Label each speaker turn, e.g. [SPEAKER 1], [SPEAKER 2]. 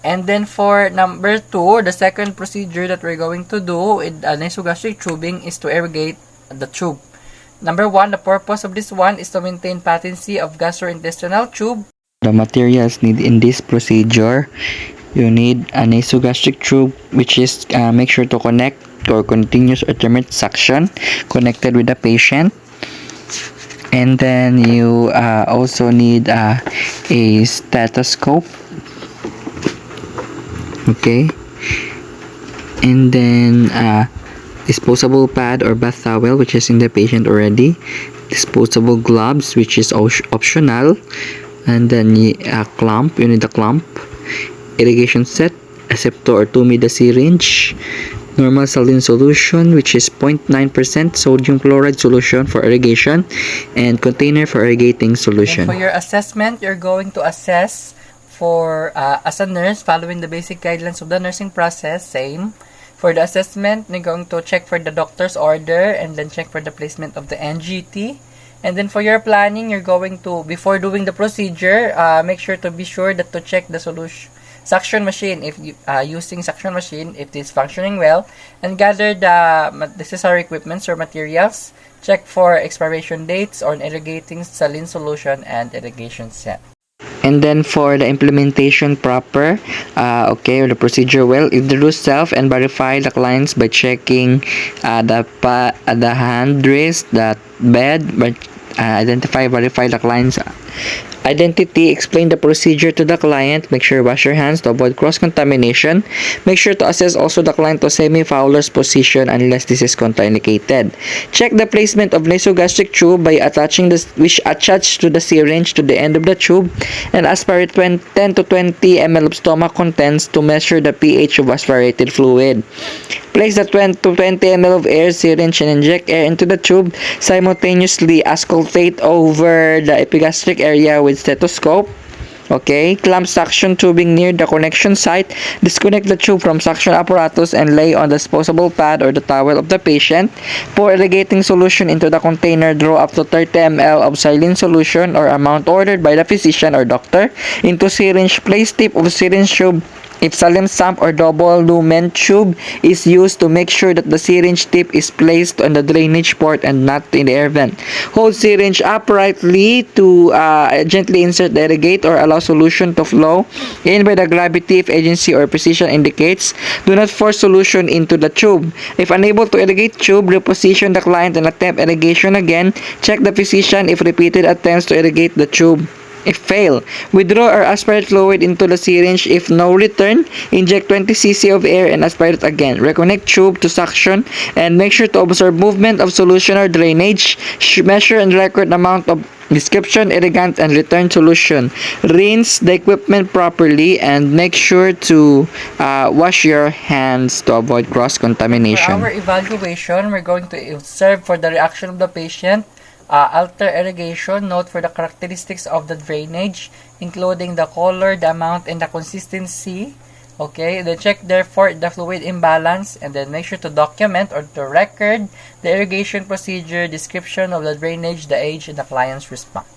[SPEAKER 1] And then for number 2, the second procedure that we're going to do with nasogastric tubing is to irrigate the tube. Number 1, the purpose of this one is to maintain patency of gastrointestinal tube.
[SPEAKER 2] The materials needed in this procedure, you need a nasogastric tube, which is make sure to connect or continuous alternate suction connected with the patient. And then you also need a stethoscope. Okay. And then disposable pad or bath towel, which is in the patient already. Disposable gloves, which is optional. And then a clamp, you need a clamp. Irrigation set, a septo or 2 ml syringe. Normal saline solution, which is 0.9% sodium chloride solution for irrigation, and container for irrigating solution.
[SPEAKER 1] And for your assessment, you're going to assess for as a nurse, following the basic guidelines of the nursing process. Same. For the assessment, you're going to check for the doctor's order and then check for the placement of the NGT. And then for your planning, you're going to, before doing the procedure, make sure to be sure that to check the solution suction machine, if you using suction machine, if it is functioning well, and gather the necessary equipments or materials. Check for expiration dates on irrigating saline solution and irrigation set.
[SPEAKER 2] And then for the implementation proper, or the procedure well, introduce self and verify the clients by checking the hand, wrist, the bed, but verify the client's identity, explain the procedure to the client, make sure wash your hands to avoid cross-contamination, make sure to assess also the client to semi-Fowler's position unless this is contraindicated. Check the placement of nasogastric tube by attaching which attached to the syringe to the end of the tube, and aspirate 10 to 20 ml of stomach contents to measure the pH of aspirated fluid. Place the 20 to 20 ml of air syringe and inject air into the tube. Simultaneously auscultate over the epigastric area with stethoscope. Okay, clamp suction tubing near the connection site. Disconnect the tube from suction apparatus and lay on the disposable pad or the towel of the patient. Pour irrigating solution into the container. Draw up to 30 ml of saline solution or amount ordered by the physician or doctor into syringe. Place tip of syringe tube if saline sump or double lumen tube is used to make sure that the syringe tip is placed on the drainage port and not in the air vent. Hold syringe uprightly to gently insert the irrigate or allow solution to flow in by the gravity if agency or precision indicates. Do not force solution into the tube. If unable to irrigate tube, reposition the client and attempt irrigation again. Check the physician if repeated attempts to irrigate the tube. If fail, withdraw or aspirate fluid into the syringe. If no return, inject 20 cc of air and aspirate again. Reconnect tube to suction and make sure to observe movement of solution or drainage. Measure and record amount of description, irrigant, and return solution. Rinse the equipment properly and make sure to wash your hands to avoid cross-contamination.
[SPEAKER 1] For our evaluation, we're going to observe for the reaction of the patient. Alter irrigation, note for the characteristics of the drainage, including the color, the amount, and the consistency. Okay, then check therefore the fluid imbalance, and then make sure to document or to record the irrigation procedure, description of the drainage, the age, and the client's response.